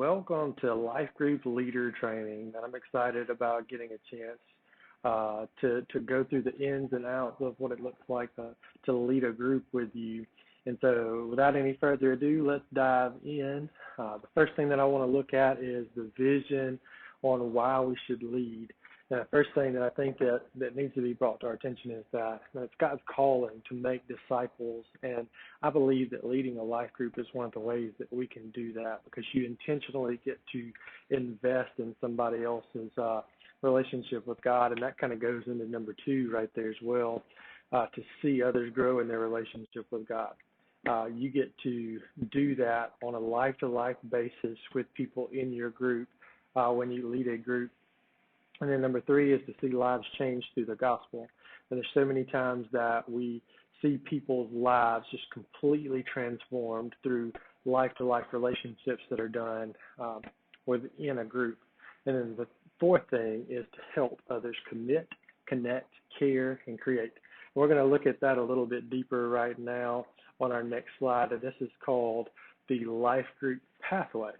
Welcome to Life Group Leader Training. And I'm excited about getting a chance to go through the ins and outs of what it looks like to lead a group with you. And so, without any further ado, let's dive in. The first thing that I want to look at is the vision on why we should lead. And the first thing that I think that needs to be brought to our attention is that it's God's calling to make disciples. And I believe that leading a life group is one of the ways that we can do that because you intentionally get to invest in somebody else's relationship with God. And that kind of goes into number two right there as well, to see others grow in their relationship with God. You get to do that on a life-to-life basis with people in your group when you lead a group. And then number three is to see lives change through the gospel. And there's so many times that we see people's lives just completely transformed through life-to-life relationships that are done within a group. And then the fourth thing is to help others commit, connect, care, and create. We're going to look at that a little bit deeper right now on our next slide, and this is called the Life Group Pathway.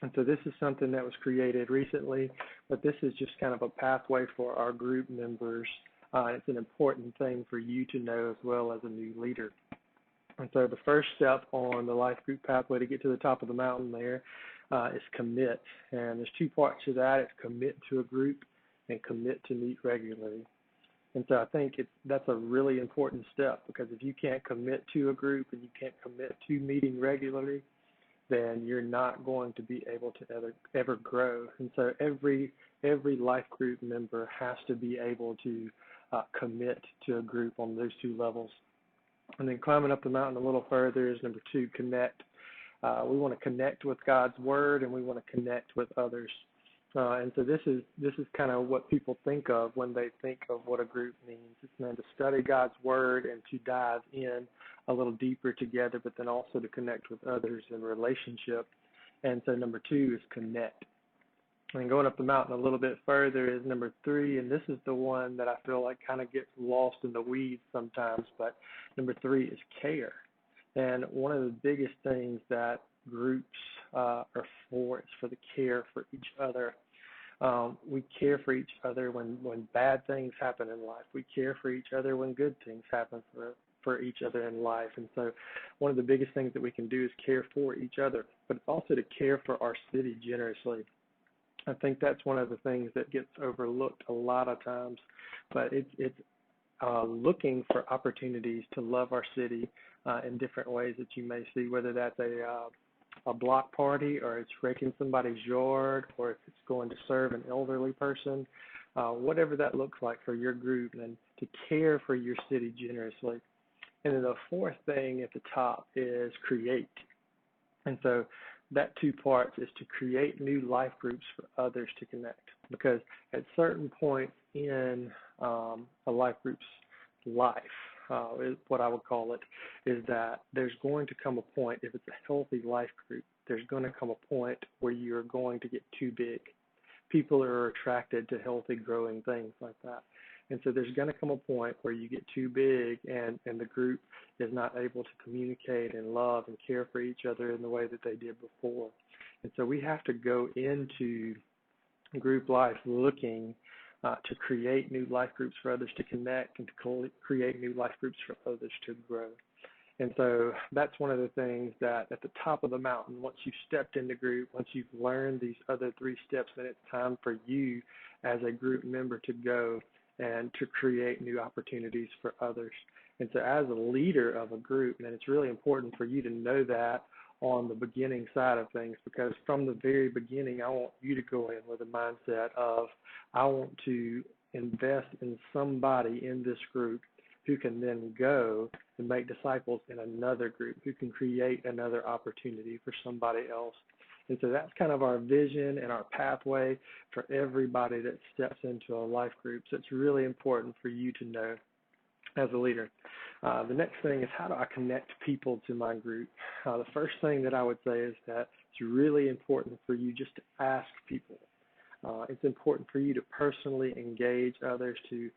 And so this is something that was created recently, but this is just kind of a pathway for our group members. It's an important thing for you to know as well as a new leader. And so the first step on the life group pathway to get to the top of the mountain there is commit. And there's two parts to that. It's commit to a group and commit to meet regularly. And so I think that's a really important step because if you can't commit to a group and you can't commit to meeting regularly, then you're not going to be able to ever grow. And so every life group member has to be able to commit to a group on those two levels. And then climbing up the mountain a little further is number two, connect. We want to connect with God's word and we want to connect with others. And so this is kind of what people think of when they think of what a group means. It's meant to study God's word and to dive in a little deeper together, but then also to connect with others in relationship. And so number two is connect. And going up the mountain a little bit further is number three, and this is the one that I feel like kind of gets lost in the weeds sometimes, but number three is care. And one of the biggest things that groups are for is for the care for each other. We care for each other when bad things happen in life. We care for each other when good things happen for each other in life. And so one of the biggest things that we can do is care for each other, but it's also to care for our city generously. I think that's one of the things that gets overlooked a lot of times, but it's looking for opportunities to love our city in different ways that you may see, whether that's a block party or it's raking somebody's yard or if it's going to serve an elderly person, whatever that looks like for your group, and to care for your city generously. And then the fourth thing at the top is create. And so that two parts is to create new life groups for others to connect, because at certain points in a life group's life, is what I would call it, is that there's going to come a point, if it's a healthy life group, there's going to come a point where you're going to get too big. People are attracted to healthy, growing things like that. And so there's going to come a point where you get too big and the group is not able to communicate and love and care for each other in the way that they did before. And so we have to go into group life looking to create new life groups for others to connect and to create new life groups for others to grow. And so that's one of the things that at the top of the mountain, once you've stepped into group, once you've learned these other three steps, then it's time for you as a group member to go and to create new opportunities for others. And so as a leader of a group, then it's really important for you to know that on the beginning side of things, because from the very beginning, I want you to go in with a mindset of, I want to invest in somebody in this group who can then go and make disciples in another group, who can create another opportunity for somebody else. And so that's kind of our vision and our pathway for everybody that steps into a life group. So it's really important for you to know as a leader. The next thing is, how do I connect people to my group? The first thing that I would say is that it's really important for you just to ask people. It's important for you to personally engage others, to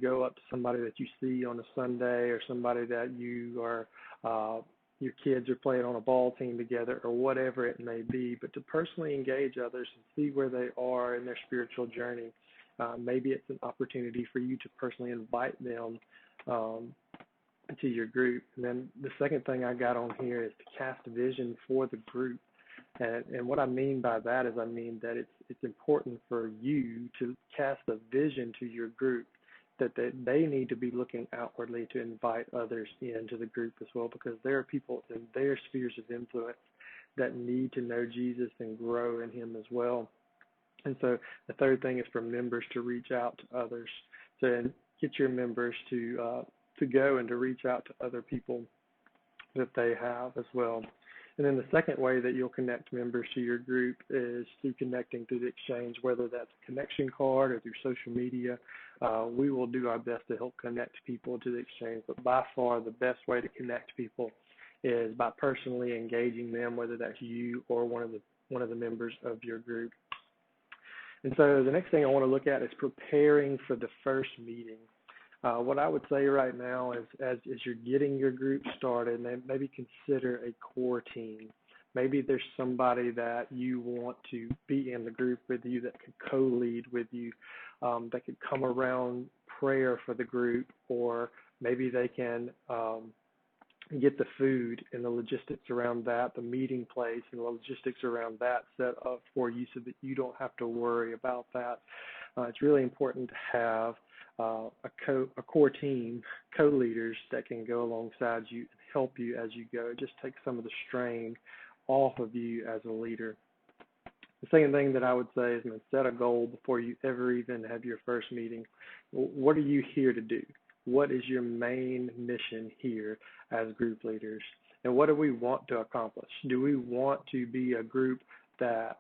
go up to somebody that you see on a Sunday or somebody that you are your kids are playing on a ball team together or whatever it may be, but to personally engage others and see where they are in their spiritual journey. Maybe it's an opportunity for you to personally invite them um, to your group. And then the second thing I got on here is to cast vision for the group. And what I mean by that is I mean that it's important for you to cast a vision to your group that they need to be looking outwardly to invite others into the group as well, because there are people in their spheres of influence that need to know Jesus and grow in him as well. And so the third thing is for members to reach out to others, to get your members to go and to reach out to other people that they have as well. And then the second way that you'll connect members to your group is through connecting through the exchange, whether that's a connection card or through social media. We will do our best to help connect people to the exchange, but by far the best way to connect people is by personally engaging them, whether that's you or one of the members of your group. And so the next thing I want to look at is preparing for the first meeting. What I would say right now is as you're getting your group started, maybe consider a core team. Maybe there's somebody that you want to be in the group with you that could co-lead with you, that could come around prayer for the group, or maybe they can get the food and the logistics around that, the meeting place and the logistics around that set up for you so that you don't have to worry about that. It's really important to have a core team, co-leaders that can go alongside you and help you as you go. It just takes some of the strain off of you as a leader. The second thing that I would say is set a goal before you ever even have your first meeting. What are you here to do? What is your main mission here as group leaders? And what do we want to accomplish? Do we want to be a group that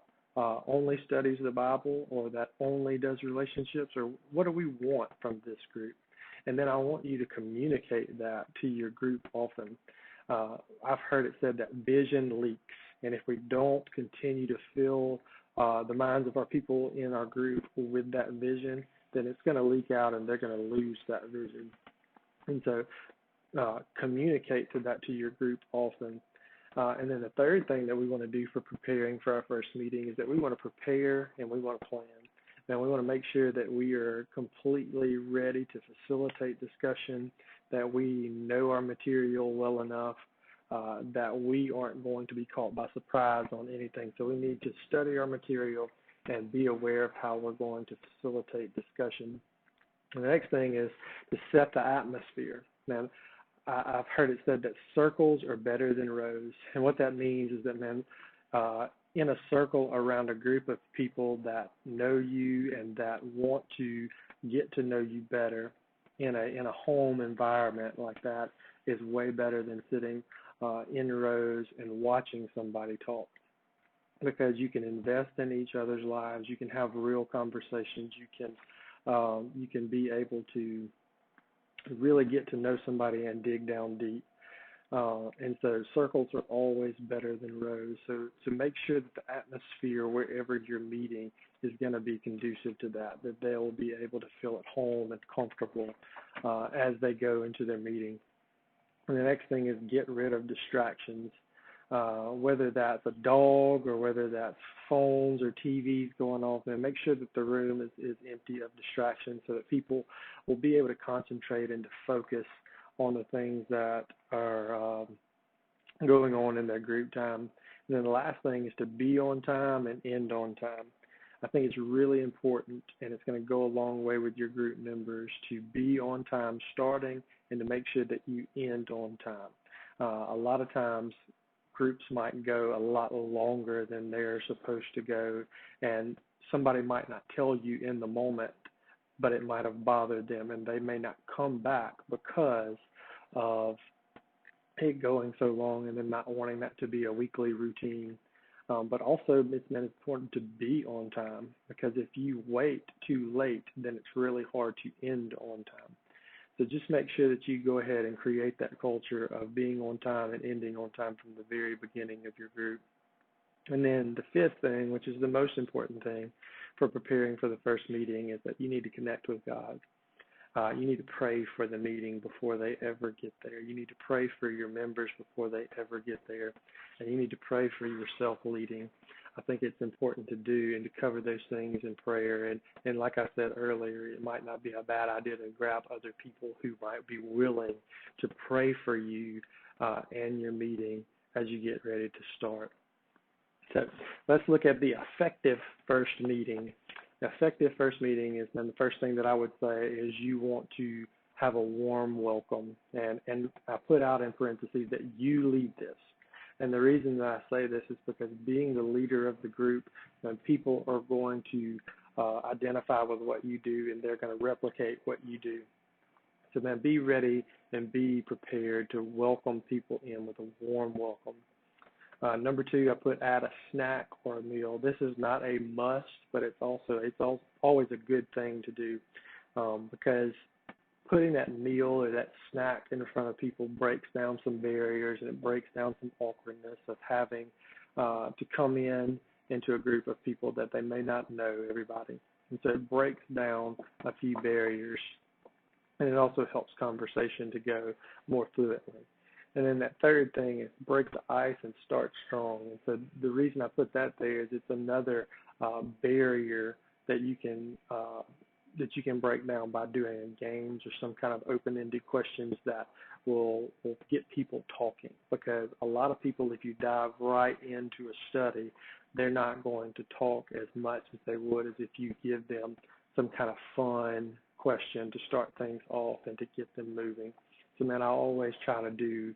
only studies the Bible, or that only does relationships, or what do we want from this group? And then I want you to communicate that to your group often. I've heard it said that vision leaks, and if we don't continue to fill the minds of our people in our group with that vision, then it's going to leak out and they're going to lose that vision. And so communicate to your group often. And then the third thing that we want to do for preparing for our first meeting is that we want to prepare and we want to plan. Now, we want to make sure that we are completely ready to facilitate discussion, that we know our material well enough, that we aren't going to be caught by surprise on anything. So we need to study our material and be aware of how we're going to facilitate discussion. And the next thing is to set the atmosphere. Now, I've heard it said that circles are better than rows. And what that means is that, in a circle around a group of people that know you and that want to get to know you better in a home environment like that is way better than sitting in rows and watching somebody talk. Because you can invest in each other's lives, you can have real conversations, you can be able to really get to know somebody and dig down deep. And so circles are always better than rows. So make sure that the atmosphere wherever you're meeting is going to be conducive to that they'll be able to feel at home and comfortable as they go into their meeting. And the next thing is get rid of distractions. Whether that's a dog or whether that's phones or TVs going off, and make sure that the room is empty of distractions so that people will be able to concentrate and to focus on the things that are going on in their group time. And then the last thing is to be on time and end on time. I think it's really important, and it's going to go a long way with your group members, to be on time starting and to make sure that you end on time. A lot of times groups might go a lot longer than they're supposed to go, and somebody might not tell you in the moment, but it might have bothered them, and they may not come back because of it going so long and then not wanting that to be a weekly routine. But also it's important to be on time, because if you wait too late, then it's really hard to end on time. So just make sure that you go ahead and create that culture of being on time and ending on time from the very beginning of your group. And then the fifth thing, which is the most important thing for preparing for the first meeting, is that you need to connect with God. You need to pray for the meeting before they ever get there. You need to pray for your members before they ever get there. And you need to pray for yourself leading. I think it's important to do and to cover those things in prayer. And like I said earlier, it might not be a bad idea to grab other people who might be willing to pray for you and your meeting as you get ready to start. So let's look at the effective first meeting. The effective first meeting is then the first thing that I would say is you want to have a warm welcome. And I put out in parentheses that you lead this. And the reason that I say this is because being the leader of the group, people are going to identify with what you do, and they're going to replicate what you do. So then be ready and be prepared to welcome people in with a warm welcome. Number two, I put add a snack or a meal. This is not a must, but it's always a good thing to do because putting that meal or that snack in front of people breaks down some barriers, and it breaks down some awkwardness of having to come into a group of people that they may not know everybody. And so it breaks down a few barriers, and it also helps conversation to go more fluently. And then that third thing is break the ice and start strong. And so the reason I put that there is it's another barrier that you can break down by doing games or some kind of open-ended questions that will get people talking. Because a lot of people, if you dive right into a study, they're not going to talk as much as they would as if you give them some kind of fun question to start things off and to get them moving. So, man, I always try to do,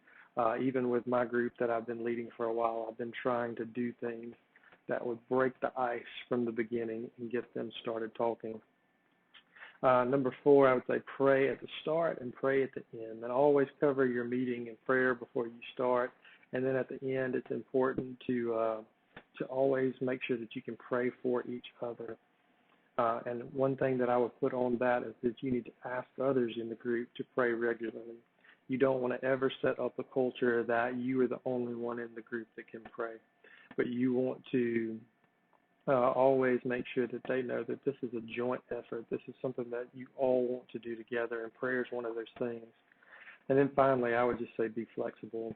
even with my group that I've been leading for a while, I've been trying to do things that would break the ice from the beginning and get them started talking. Number four, I would say pray at the start and pray at the end. And always cover your meeting in prayer before you start. And then at the end, it's important to always make sure that you can pray for each other. And one thing that I would put on that is that you need to ask others in the group to pray regularly. You don't want to ever set up a culture that you are the only one in the group that can pray, but you want to always make sure that they know that this is a joint effort. This is something that you all want to do together, and prayer is one of those things. And then finally, I would just say be flexible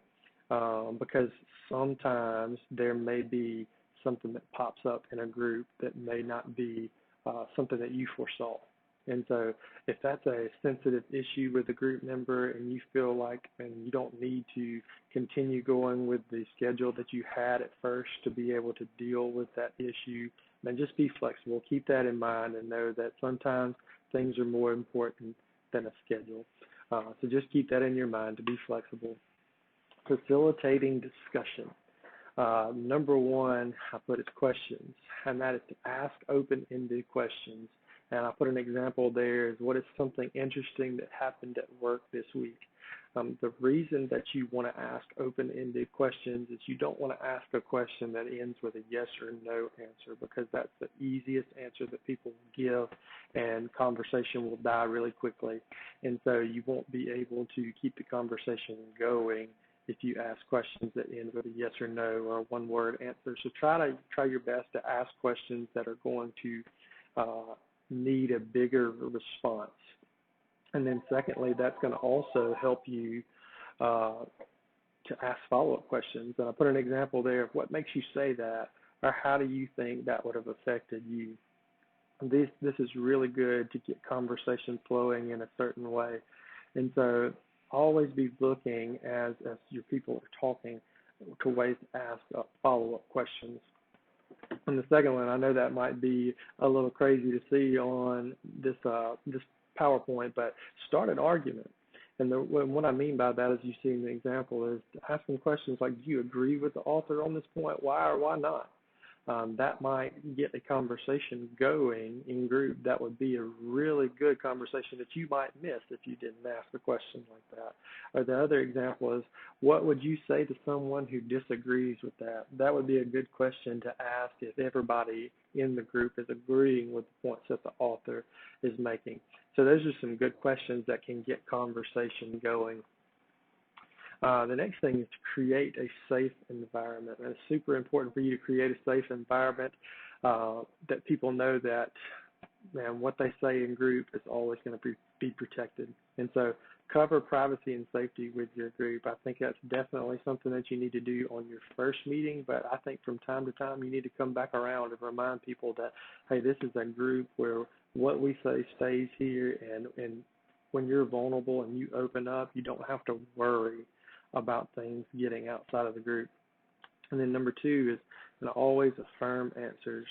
because sometimes there may be something that pops up in a group that may not be something that you foresaw. And so if that's a sensitive issue with a group member and you feel like and you don't need to continue going with the schedule that you had at first to be able to deal with that issue, then just be flexible. Keep that in mind and know that sometimes things are more important than a schedule. So just keep that in your mind to be flexible. Facilitating discussion. Number one, I put is questions, and that is to ask open-ended questions. And I put an example there is what is something interesting that happened at work this week. The reason that you want to ask open-ended questions is you don't want to ask a question that ends with a yes or no answer because that's the easiest answer that people will give and conversation will die really quickly. And so you won't be able to keep the conversation going if you ask questions that end with a yes or no or a one-word answer. So try your best to ask questions that are going to need a bigger response. And then secondly, that's going to also help you to ask follow-up questions. And I put an example there of what makes you say that, or how do you think that would have affected you. This is really good to get conversation flowing in a certain way. And so always be looking as your people are talking to ways to ask follow-up questions. And the second one, I know that might be a little crazy to see on this PowerPoint, but start an argument. And what I mean by that, as you see in the example, is asking questions like, do you agree with the author on this point? Why or why not? That might get a conversation going in group. That would be a really good conversation that you might miss if you didn't ask a question like that. Or the other example is, what would you say to someone who disagrees with that? That would be a good question to ask if everybody in the group is agreeing with the points that the author is making. So those are some good questions that can get conversation going. The next thing is to create a safe environment. And it's super important for you to create a safe environment that people know that man, what they say in group is always going to be protected. And so cover privacy and safety with your group. I think that's definitely something that you need to do on your first meeting, but I think from time to time you need to come back around and remind people that, hey, this is a group where what we say stays here, and when you're vulnerable and you open up, you don't have to worry about things getting outside of the group. And then number two is, always affirm answers.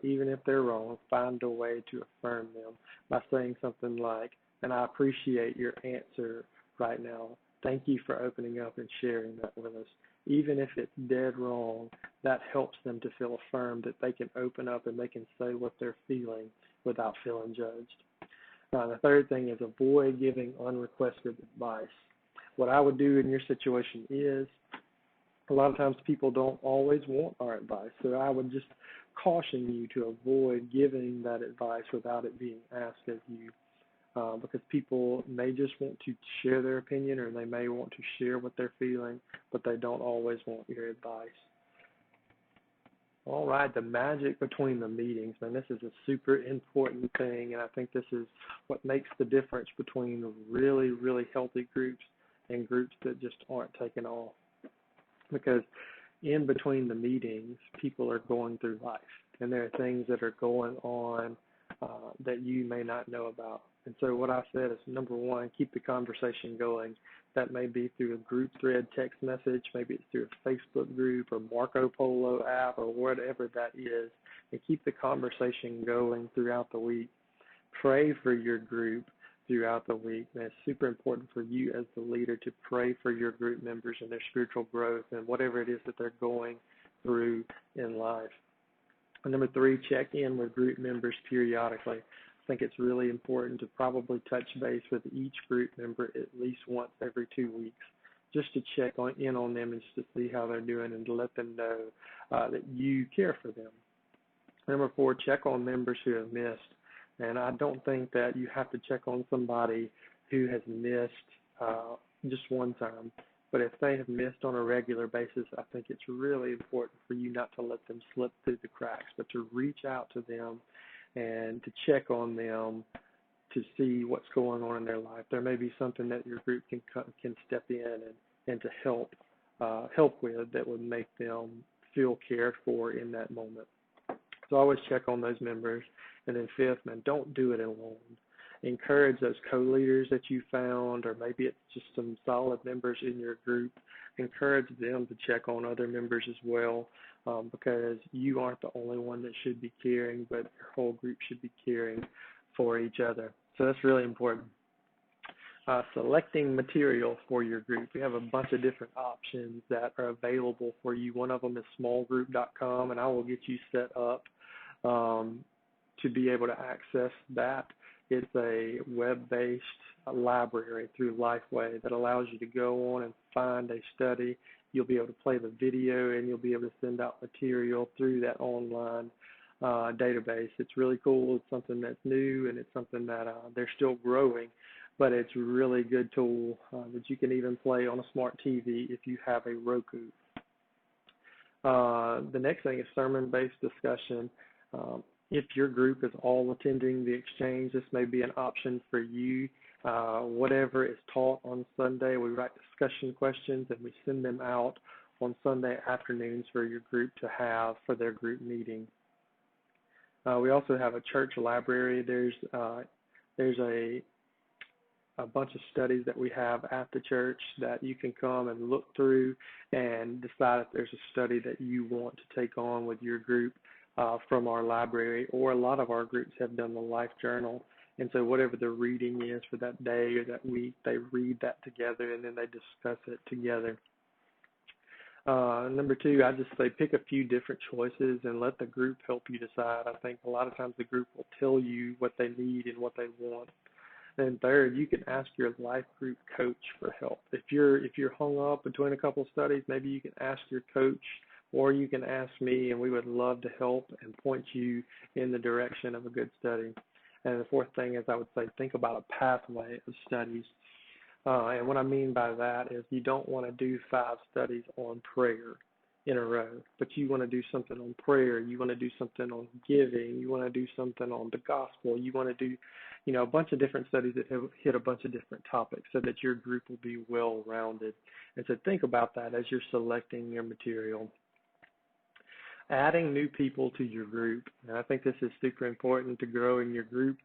Even if they're wrong, find a way to affirm them by saying something like, and I appreciate your answer right now. Thank you for opening up and sharing that with us. Even if it's dead wrong, that helps them to feel affirmed that they can open up and they can say what they're feeling without feeling judged. The third thing is avoid giving unrequested advice. What I would do in your situation is, a lot of times people don't always want our advice, so I would just caution you to avoid giving that advice without it being asked of you, because people may just want to share their opinion, or they may want to share what they're feeling, but they don't always want your advice. All right, the magic between the meetings, man, this is a super important thing, and I think this is what makes the difference between really, really healthy groups and groups that just aren't taking off. Because in between the meetings, people are going through life, and there are things that are going on that you may not know about. And so what I said is, number one, keep the conversation going. That may be through a group thread text message, maybe it's through a Facebook group or Marco Polo app or whatever that is, and keep the conversation going throughout the week. Pray for your group throughout the week. And it's super important for you as the leader to pray for your group members and their spiritual growth and whatever it is that they're going through in life. And number three, check in with group members periodically. I think it's really important to probably touch base with each group member at least once every 2 weeks, just to check in on them and just to see how they're doing and to let them know that you care for them. Number four, check on members who have missed. And I don't think that you have to check on somebody who has missed just one time. But if they have missed on a regular basis, I think it's really important for you not to let them slip through the cracks, but to reach out to them and to check on them to see what's going on in their life. There may be something that your group can step in and to help with that would make them feel cared for in that moment. So always check on those members. And then fifth, man, don't do it alone. Encourage those co-leaders that you found, or maybe it's just some solid members in your group. Encourage them to check on other members as well, because you aren't the only one that should be caring, but your whole group should be caring for each other. So that's really important. Selecting material for your group. We have a bunch of different options that are available for you. One of them is smallgroup.com, and I will get you set up to be able to access that. It's a web-based library through Lifeway that allows you to go on and find a study. You'll be able to play the video, and you'll be able to send out material through that online database. It's really cool. It's something that's new, and it's something that they're still growing, but it's a really good tool that you can even play on a smart TV if you have a Roku. The next thing is sermon-based discussion. If your group is all attending the exchange, this may be an option for you. Whatever is taught on Sunday, we write discussion questions and we send them out on Sunday afternoons for your group to have for their group meeting. We also have a church library. There's a bunch of studies that we have at the church that you can come and look through and decide if there's a study that you want to take on with your group from our library. Or a lot of our groups have done the life journal, and so whatever the reading is for that day or that week, they read that together and then they discuss it together. Number two, I just say pick a few different choices and let the group help you decide. I think a lot of times the group will tell you what they need and what they want. And third, you can ask your life group coach for help. If you're hung up between a couple of studies, maybe you can ask your coach, or you can ask me, and we would love to help and point you in the direction of a good study. And the fourth thing is, I would say, think about a pathway of studies. And what I mean by that is you don't want to do 5 studies on prayer. in a row, but you want to do something on prayer, you want to do something on giving, you want to do something on the gospel, you want to do, a bunch of different studies that have hit a bunch of different topics so that your group will be well rounded. And so think about that as you're selecting your material. Adding new people to your group, and I think this is super important to grow in your group.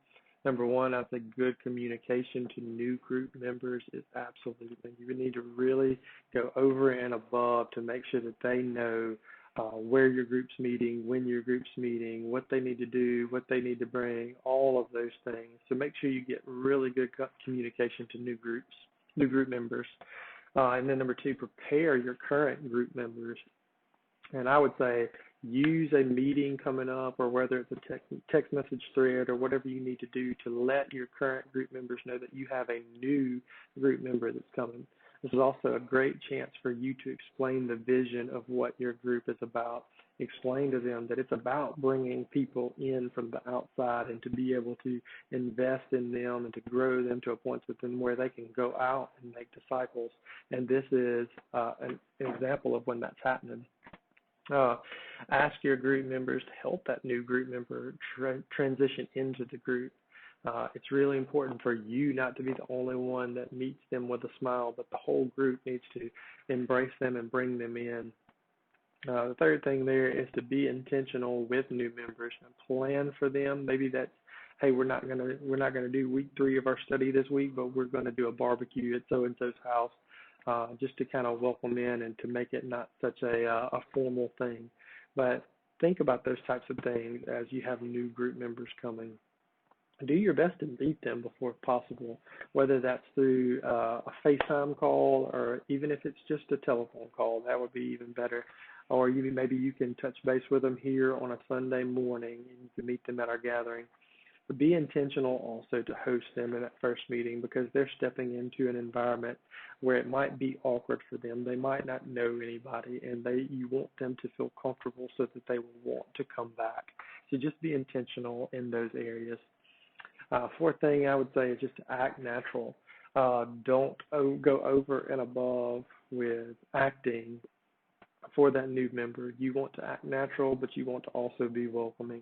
Number one, I think good communication to new group members is absolutely. You need to really go over and above to make sure that they know where your group's meeting, when your group's meeting, what they need to do, what they need to bring, all of those things. So make sure you get really good communication to new group members. And then number two, prepare your current group members. And I would say use a meeting coming up, or whether it's a text message thread or whatever you need to do to let your current group members know that you have a new group member that's coming. This is also a great chance for you to explain the vision of what your group is about. Explain to them that it's about bringing people in from the outside and to be able to invest in them and to grow them to a point within where they can go out and make disciples. And this is an example of when that's happening. Ask your group members to help that new group member transition into the group. It's really important for you not to be the only one that meets them with a smile, but the whole group needs to embrace them and bring them in. The third thing there is to be intentional with new members and plan for them. Maybe that's, hey, we're not gonna do week 3 of our study this week, but we're gonna do a barbecue at so and so's house. Just to kind of welcome in and to make it not such a formal thing. But think about those types of things as you have new group members coming. Do your best to meet them before possible, whether that's through a FaceTime call or even if it's just a telephone call. That would be even better. Or maybe you can touch base with them here on a Sunday morning and you can meet them at our gathering. But be intentional also to host them in that first meeting, because they're stepping into an environment where it might be awkward for them. They might not know anybody, and you want them to feel comfortable so that they will want to come back. So just be intentional in those areas. Fourth thing I would say is just to act natural. Don't go over and above with acting for that new member. You want to act natural, but you want to also be welcoming.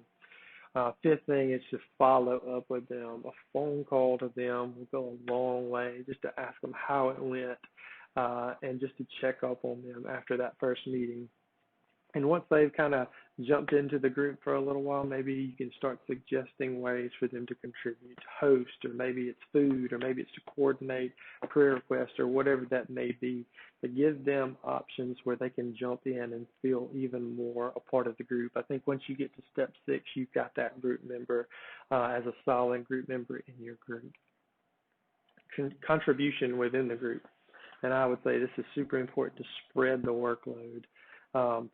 Fifth thing is to follow up with them. A phone call to them will go a long way, just to ask them how it went and just to check up on them after that first meeting. And once they've kind of jumped into the group for a little while, maybe you can start suggesting ways for them to contribute, to host, or maybe it's food, or maybe it's to coordinate a prayer request, or whatever that may be. But give them options where they can jump in and feel even more a part of the group. I think once you get to step 6, you've got that group member as a solid group member in your group. Contribution within the group. And I would say this is super important to spread the workload.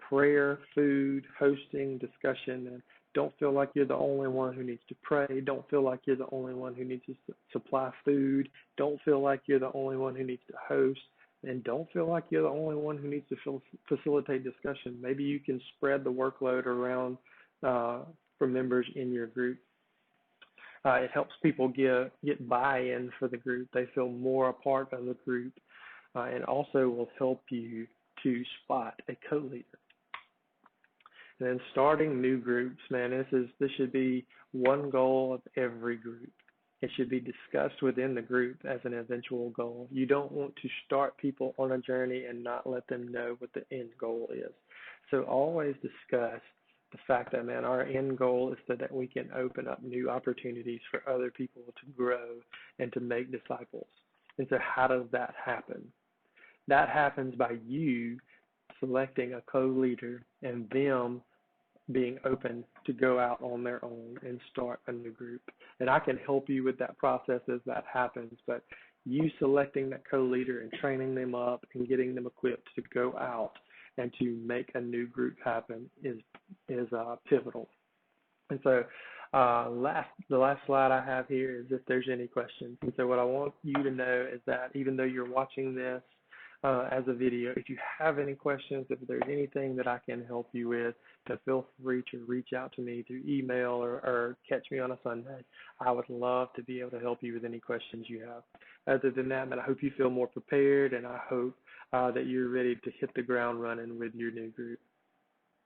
Prayer, food, hosting, discussion, and don't feel like you're the only one who needs to pray. Don't feel like you're the only one who needs to supply food. Don't feel like you're the only one who needs to host. And don't feel like you're the only one who needs to facilitate discussion. Maybe you can spread the workload around for members in your group. It helps people get buy-in for the group. They feel more a part of the group, and also will help you to spot a co-leader. And then starting new groups, man, this should be one goal of every group. It should be discussed within the group as an eventual goal. You don't want to start people on a journey and not let them know what the end goal is. So always discuss the fact that, man, our end goal is so that we can open up new opportunities for other people to grow and to make disciples. And so how does that happen? That happens by you selecting a co-leader and them being open to go out on their own and start a new group. And I can help you with that process as that happens, but you selecting that co-leader and training them up and getting them equipped to go out and to make a new group happen is pivotal. And so the last slide I have here is if there's any questions. And so what I want you to know is that even though you're watching this, as a video. If you have any questions, if there's anything that I can help you with, then feel free to reach out to me through email or catch me on a Sunday. I would love to be able to help you with any questions you have. Other than that, man, I hope you feel more prepared, and I hope that you're ready to hit the ground running with your new group.